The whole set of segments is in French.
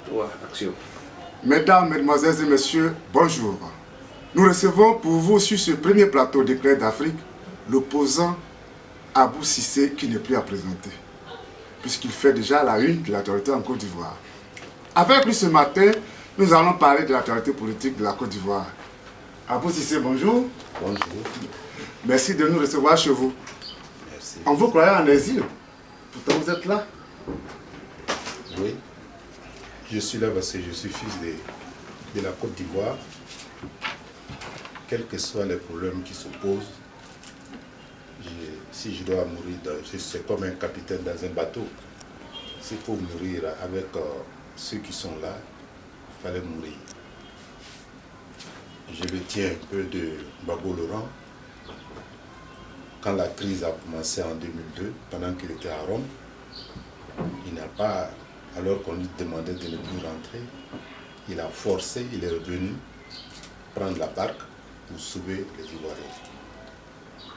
3, action. Mesdames, Mesdemoiselles et Messieurs, bonjour. Nous recevons pour vous sur ce premier plateau d'Éclair d'Afrique l'opposant Abou Cissé qui n'est plus à présenter, puisqu'il fait déjà la une de l'actualité en Côte d'Ivoire. Avec lui ce matin, nous allons parler de l'actualité politique de la Côte d'Ivoire. Abou Cissé, bonjour. Bonjour. Merci de nous recevoir chez vous. Merci. On vous croyait en exil, pourtant vous êtes là. Oui, je suis là parce que je suis fils de la Côte d'Ivoire. Quels que soient les problèmes qui se posent, si je dois mourir, c'est comme un capitaine dans un bateau. S'il faut mourir avec ceux qui sont là, il fallait mourir. Je le tiens un peu de Gbagbo Laurent. Quand la crise a commencé en 2002, pendant qu'il était à Rome, il n'a pas, alors qu'on lui demandait de ne plus rentrer, il a forcé, il est revenu prendre la barque pour sauver les Ivoiriens.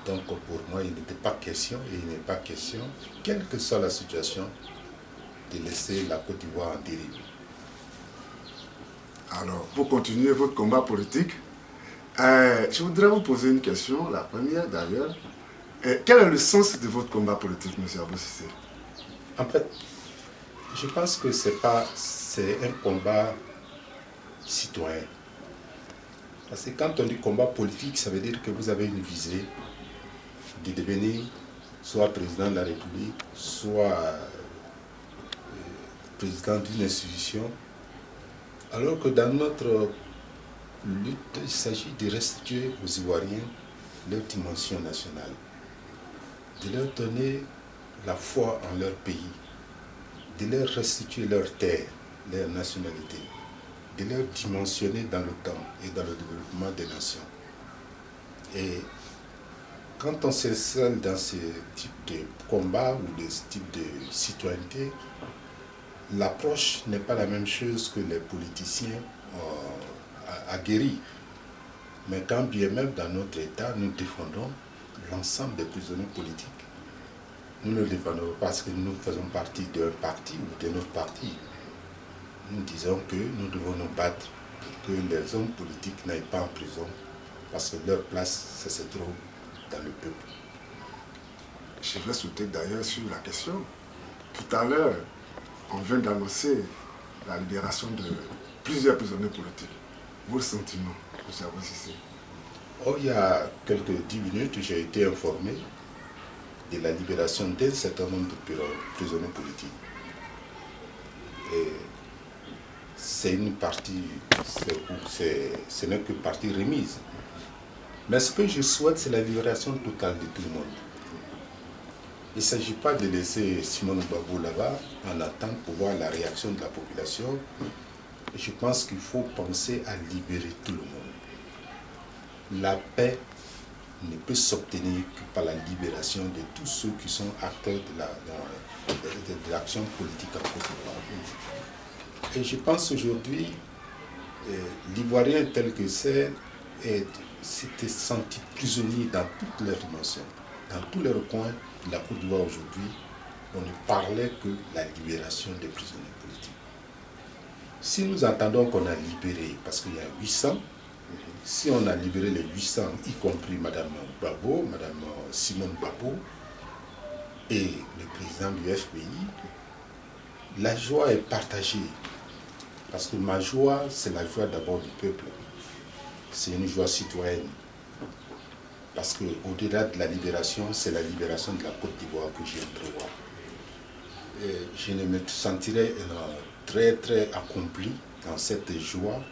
Donc pour moi, il n'était pas question, et il n'est pas question, quelle que soit la situation, de laisser la Côte d'Ivoire en dérive. Alors, pour continuer votre combat politique, je voudrais vous poser une question, la première d'ailleurs. Quel est le sens de votre combat politique, M. Abou Cissé? En fait, je pense que c'est un combat citoyen. Parce que quand on dit combat politique, ça veut dire que vous avez une visée de devenir soit président de la République, soit président d'une institution. Alors que dans notre lutte, il s'agit de restituer aux Ivoiriens leur dimension nationale, de leur donner la foi en leur pays, de leur restituer leur terre, leur nationalité, de leur dimensionner dans le temps et dans le développement des nations. Et quand on s'installe dans ce type de combat ou de ce type de citoyenneté, l'approche n'est pas la même chose que les politiciens aguerris. Mais quand bien même dans notre État, nous défendons l'ensemble des prisonniers politiques. Nous ne le défendons pas parce que nous faisons partie d'un parti ou de notre parti. Nous disons que nous devons nous battre pour que les hommes politiques n'aillent pas en prison parce que leur place, ça se trouve dans le peuple. Je vais sauter d'ailleurs sur la question. Tout à l'heure, on vient d'annoncer la libération de plusieurs prisonniers politiques. Vos sentiments, M. Abou Cissé? Il y a quelques 10 minutes, j'ai été informé de la libération d'un certain nombre de prisonniers politiques. Et c'est une partie, ce n'est que partie remise. Mais ce que je souhaite, c'est la libération totale de tout le monde. Il ne s'agit pas de laisser Simone Gbagbo là-bas en attente pour voir la réaction de la population. Je pense qu'il faut penser à libérer tout le monde. La paix ne peut s'obtenir que par la libération de tous ceux qui sont acteurs de l'action politique en Côte d'Ivoire. Et je pense aujourd'hui, l'Ivoirien tel que s'était senti prisonnier dans toutes leurs dimensions. Dans tous les recoins de la Côte d'Ivoire aujourd'hui, on ne parlait que la libération des prisonniers politiques. Si nous entendons qu'on a libéré, parce qu'il y a 800, si on a libéré les 800, y compris Mme Gbagbo, Mme Simone Gbagbo et le président du FPI, la joie est partagée. Parce que ma joie, c'est la joie d'abord du peuple. C'est une joie citoyenne. Parce qu'au-delà de la libération, c'est la libération de la Côte d'Ivoire que j'ai prévoir. Je ne me sentirai très très accompli dans cette joie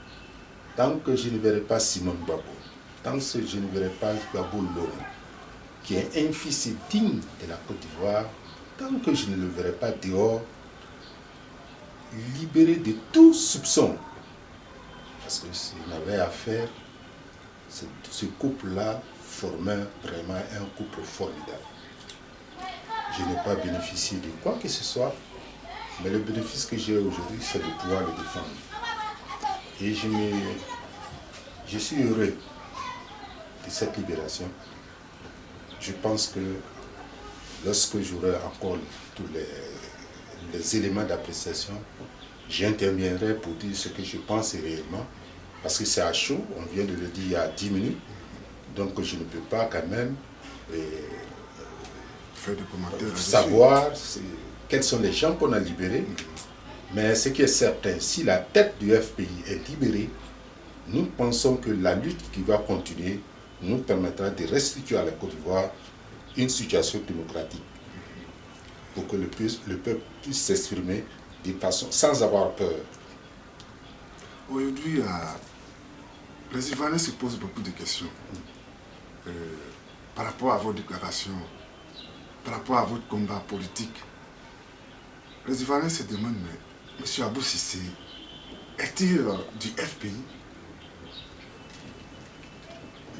tant que je ne verrai pas Simone Gbagbo, tant que je ne verrai pas Gbagbo Laurent, qui est un fils digne de la Côte d'Ivoire, tant que je ne le verrai pas dehors, libéré de tout soupçon. Parce que s'il m'avait affaire, ce couple-là formait vraiment un couple formidable. Je n'ai pas bénéficié de quoi que ce soit, mais le bénéfice que j'ai aujourd'hui, c'est de pouvoir le défendre. Et je suis heureux de cette libération. Je pense que lorsque j'aurai encore tous les éléments d'appréciation, j'interviendrai pour dire ce que je pense réellement, parce que c'est à chaud, on vient de le dire il y a 10 minutes, donc je ne peux pas quand même faire des commentaires savoir quels sont les gens qu'on a libérés. Mais ce qui est certain, si la tête du FPI est libérée, nous pensons que la lutte qui va continuer nous permettra de restituer à la Côte d'Ivoire une situation démocratique pour que le peuple puisse s'exprimer de façon sans avoir peur. Aujourd'hui, les Ivoiriens se posent beaucoup de questions par rapport à vos déclarations, par rapport à votre combat politique. Les Ivoiriens se demandent, mais M. Abou Cissé, est-il du FPI?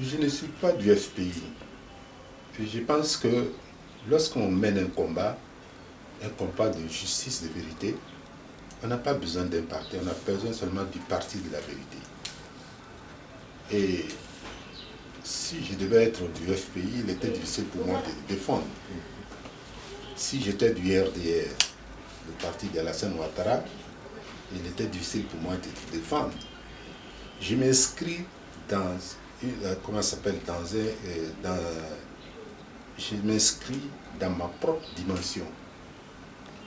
Je ne suis pas du FPI. Je pense que lorsqu'on mène un combat de justice, de vérité, on n'a pas besoin d'un parti, on a besoin seulement du parti de la vérité. Et si je devais être du FPI, il était difficile pour moi de le défendre. Si j'étais du RDR, le parti d'Alassane Ouattara, il était difficile pour moi de le défendre. Je m'inscris dans, comment ça s'appelle, je m'inscris dans ma propre dimension.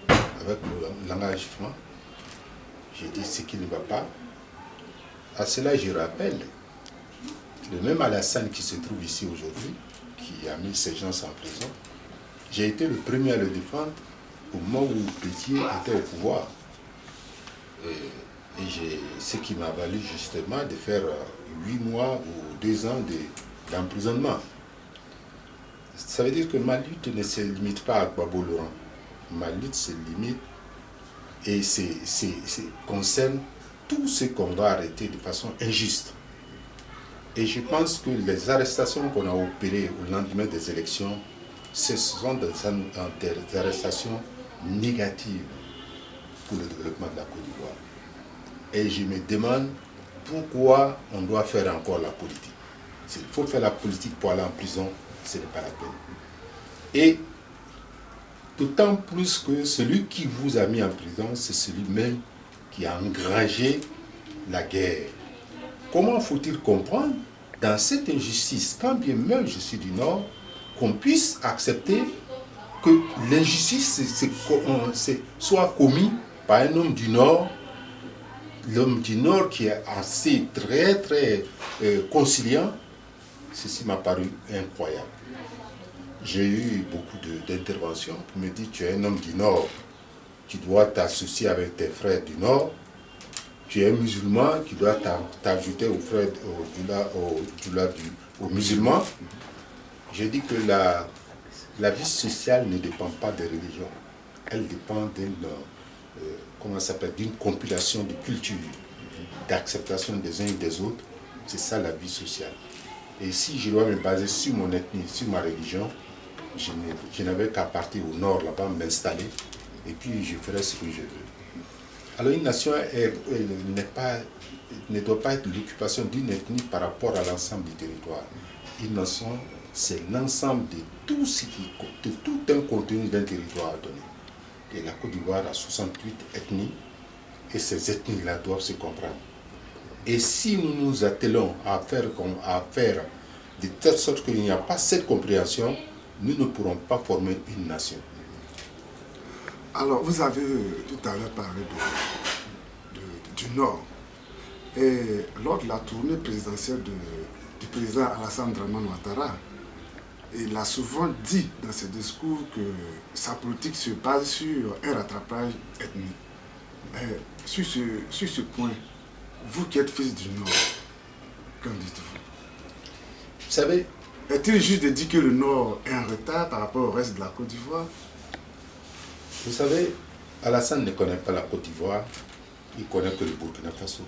Avec l'engagement, j'ai dit ce qui ne va pas. À cela, je rappelle le même Alassane qui se trouve ici aujourd'hui, qui a mis ces gens en prison. J'ai été le premier à le défendre au moment où Pétier était au pouvoir. Et ce qui m'a valu justement de faire 8 mois ou 2 ans d'emprisonnement. Ça veut dire que ma lutte ne se limite pas à Gbagbo Laurent. Ma lutte se limite et concerne tout ce qu'on doit arrêter de façon injuste. Et je pense que les arrestations qu'on a opérées au lendemain des élections, ce sont des arrestations négatives pour le développement de la Côte d'Ivoire. Et je me demande pourquoi on doit faire encore la politique. S'il faut faire la politique pour aller en prison, ce n'est pas la peine. Et d'autant plus que celui qui vous a mis en prison, c'est celui-même qui a engrangé la guerre. Comment faut-il comprendre, dans cette injustice, quand bien même je suis du Nord, qu'on puisse accepter que l'injustice soit commise par un homme du Nord, l'homme du Nord qui est assez très conciliant. Ceci m'a paru incroyable. J'ai eu beaucoup d'interventions pour me dire, tu es un homme du Nord, tu dois t'associer avec tes frères du Nord, tu es un musulman, tu dois t'ajouter aux frères, aux musulmans. J'ai dit que la vie sociale ne dépend pas des religions, elle dépend d'une compilation de cultures, d'acceptation des uns et des autres. C'est ça la vie sociale. Et si je dois me baser sur mon ethnie, sur ma religion, je n'avais qu'à partir au nord là-bas, m'installer, et puis je ferai ce que je veux. Alors une nation ne doit pas être l'occupation d'une ethnie par rapport à l'ensemble du territoire. Une nation, c'est l'ensemble de tout un contenu d'un territoire donné. Et la Côte d'Ivoire a 68 ethnies, et ces ethnies-là doivent se comprendre. Et si nous nous attelons à faire de telle sorte qu'il n'y a pas cette compréhension, nous ne pourrons pas former une nation. Alors, vous avez tout à l'heure parlé du Nord. Et lors de la tournée présidentielle du président Alassane Ouattara, il a souvent dit dans ses discours que sa politique se base sur un rattrapage ethnique. Sur ce point, vous qui êtes fils du Nord, qu'en dites-vous? Vous savez, est-il juste de dire que le Nord est en retard par rapport au reste de la Côte d'Ivoire? Vous savez, Alassane ne connaît pas la Côte d'Ivoire, il connaît que le Burkina Faso.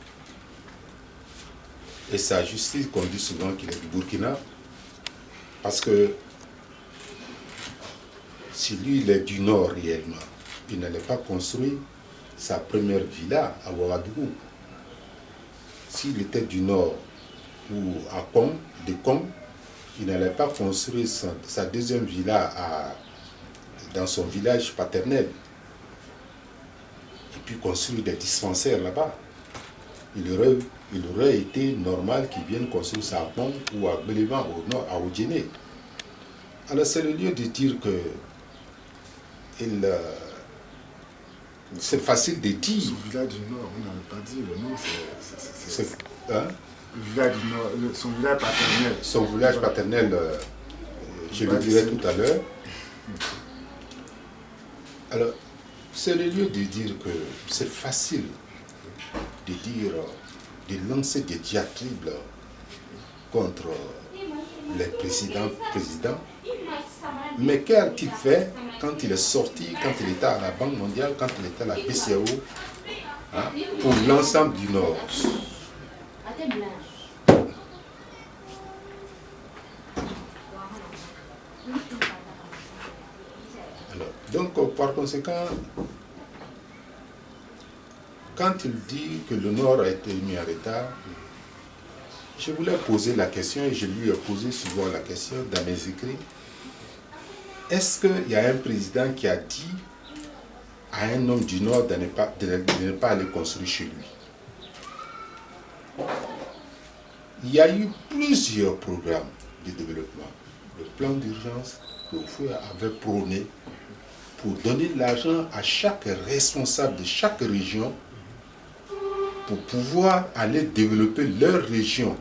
Et c'est à justice qu'on dit souvent qu'il est du Burkina, parce que si lui il est du Nord réellement, il n'allait pas construire sa première villa à Ouagadougou. S'il était du Nord ou à Com, il n'allait pas construire sa deuxième villa dans son village paternel. Il puis construire des dispensaires là-bas. Il aurait été normal qu'ils viennent construire ça à Pont ou à Bélévan, au nord, à Odjéné. Alors c'est le lieu de dire que c'est facile de dire. Son village du Nord, on n'avait pas dit le nom, Hein? Le village du Nord, son village paternel. Son village paternel, je le dirai tout à l'heure. Alors, c'est le lieu de dire que c'est facile de dire, de lancer des diatribes contre les présidents. Mais qu'a-t-il fait quand il est sorti, quand il était à la Banque mondiale, quand il était à la BCEAO, hein, pour l'ensemble du Nord? Alors, donc, par conséquent, quand il dit que le Nord a été mis en retard, je voulais poser la question, et je lui ai posé souvent la question dans mes écrits. Est-ce qu'il y a un président qui a dit à un homme du Nord de ne pas aller construire chez lui? Il y a eu plusieurs programmes de développement. Le plan d'urgence que vous avez prôné pour donner l'argent à chaque responsable de chaque région pour pouvoir aller développer leur région.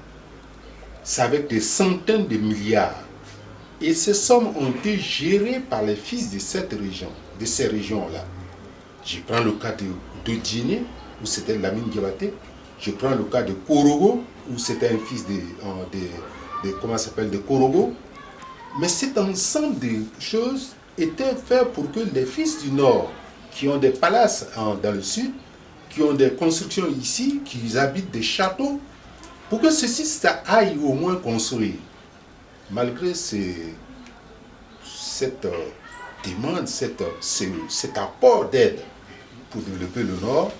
C'est avec des centaines de milliards. Et ces sommes ont été gérées par les fils de cette région, de ces régions-là. Je prends le cas de Djinné, où c'était Lamine Diabaté. Je prends le cas de Korogo, où c'était un fils de Korogo. Mais cet ensemble de choses était fait pour que les fils du Nord, qui ont des palaces dans le sud, qui ont des constructions ici, qui habitent des châteaux, pour que ceci, ça aille au moins construire. Malgré cette demande, cet apport d'aide pour développer le Nord,